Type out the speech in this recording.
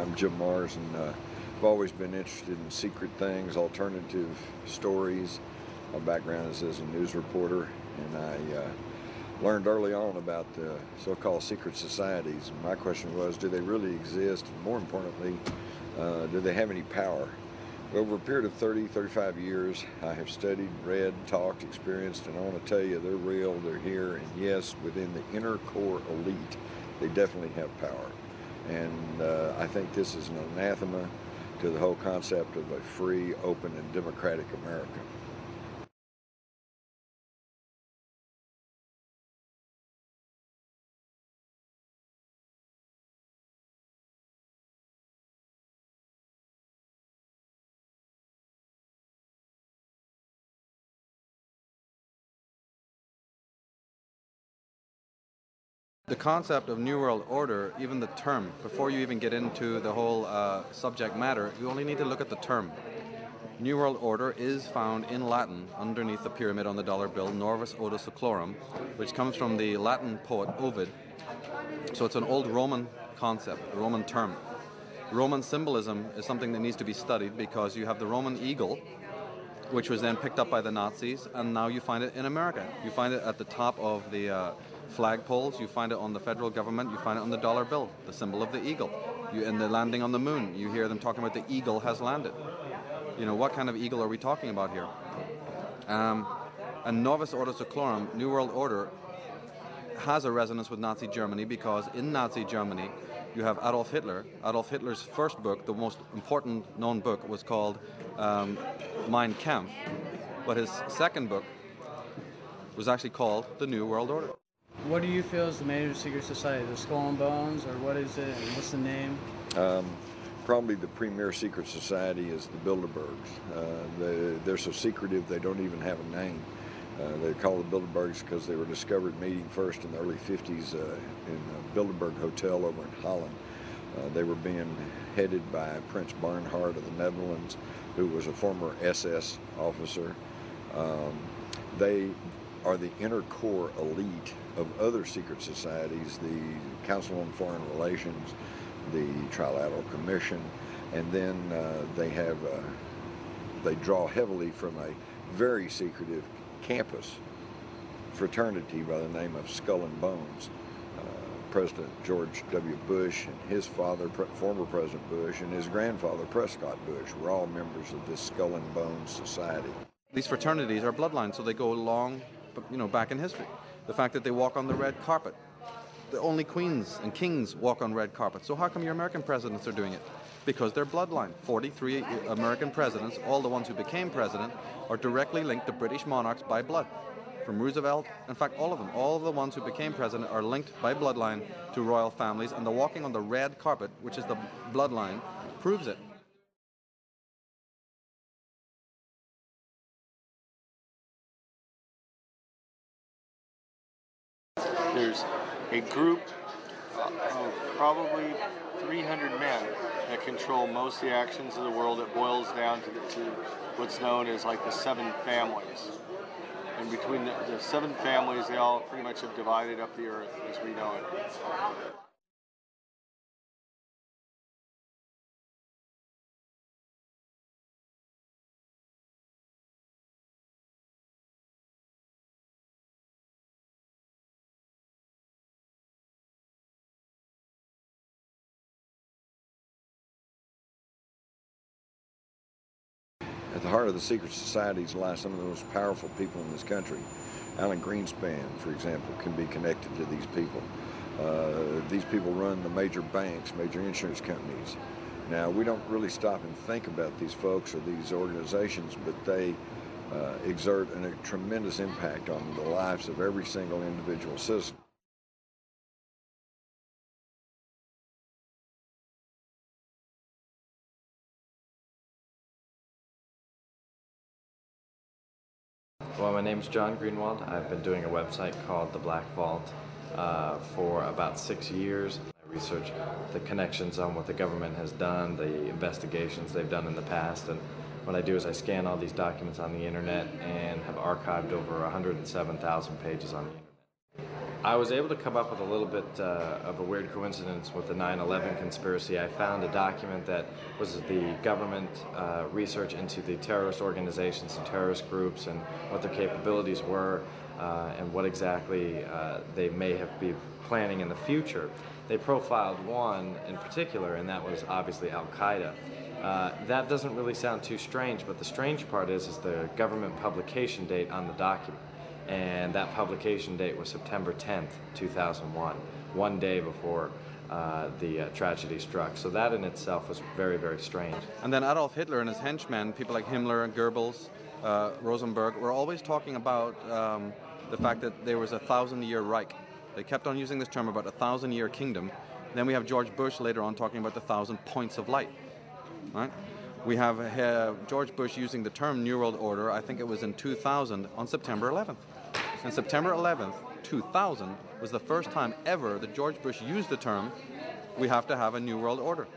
I'm Jim Mars, and I've always been interested in secret things, alternative stories. My background is as a news reporter, and I learned early on about the so-called secret societies. My question was, do they really exist? And more importantly, do they have any power? Over a period of 35 years, I have studied, read, talked, experienced, and I want to tell you they're real, they're here, and yes, within the inner core elite, they definitely have power. And I think this is an anathema to the whole concept of a free, open, and democratic America. The concept of New World Order, even the term, before you even get into the whole subject matter, you only need to look at the term. New World Order is found in Latin underneath the pyramid on the dollar bill, Norvis Oda Seclorum, which comes from the Latin poet Ovid. So it's an old Roman concept, a Roman term. Roman symbolism is something that needs to be studied because you have the Roman eagle, which was then picked up by the Nazis, and now you find it in America. You find it at the top of the flagpoles, you find it on the federal government, you find it on the dollar bill, the symbol of the eagle. In the landing on the moon, you hear them talking about the eagle has landed. You know, what kind of eagle are we talking about here? And Novus Ordo Seclorum, New World Order, has a resonance with Nazi Germany because in Nazi Germany you have Adolf Hitler. Adolf Hitler's first book, the most important known book, was called Mein Kampf, but his second book was actually called The New World Order. What do you feel is the major secret society? The Skull and Bones, or what is it, and what's the name? Probably the premier secret society is the Bilderbergs. They're so secretive they don't even have a name. They're called the Bilderbergs because they were discovered meeting first in the early 50s in a Bilderberg hotel over in Holland. They were being headed by Prince Bernhard of the Netherlands, who was a former SS officer. They are the inner core elite of other secret societies, the Council on Foreign Relations, the Trilateral Commission, and then they draw heavily from a very secretive campus fraternity by the name of Skull and Bones. President George W. Bush and his father, former President Bush, and his grandfather, Prescott Bush, were all members of this Skull and Bones society. These fraternities are bloodlines, so they go long, back in history. The fact that they walk on the red carpet. The only queens and kings walk on red carpets. So how come your American presidents are doing it? Because they're bloodline. 43 American presidents, all the ones who became president, are directly linked to British monarchs by blood. From Roosevelt, in fact, all of them, all of the ones who became president are linked by bloodline to royal families, and the walking on the red carpet, which is the bloodline, proves it. There's a group of probably 300 men that control most of the actions of the world. It boils down to what's known as like the 7 families. And between the 7 families, they all pretty much have divided up the earth as we know it. At the heart of the secret societies lie some of the most powerful people in this country. Alan Greenspan, for example, can be connected to these people. These people run the major banks, major insurance companies. Now, we don't really stop and think about these folks or these organizations, but they exert a tremendous impact on the lives of every single individual citizen. Well, my name's John Greenwald. I've been doing a website called The Black Vault for about 6 years. I research the connections on what the government has done, the investigations they've done in the past, and what I do is I scan all these documents on the internet and have archived over 107,000 pages on the internet. I was able to come up with a little bit of a weird coincidence with the 9/11 conspiracy. I found a document that was the government research into the terrorist organizations and terrorist groups and what their capabilities were and what exactly they may have been planning in the future. They profiled one in particular, and that was obviously Al-Qaeda. That doesn't really sound too strange, but the strange part is the government publication date on the document. And that publication date was September 10th, 2001, one day before the tragedy struck. So that in itself was very, very strange. And then Adolf Hitler and his henchmen, people like Himmler and Goebbels, Rosenberg, were always talking about the fact that there was a 1,000-year Reich. They kept on using this term about a 1,000-year kingdom. Then we have George Bush later on talking about the 1,000 points of light. Right? We have George Bush using the term New World Order, I think it was in 2000, on September 11th. And September 11th, 2000, was the first time ever that George Bush used the term, we have to have a New World Order.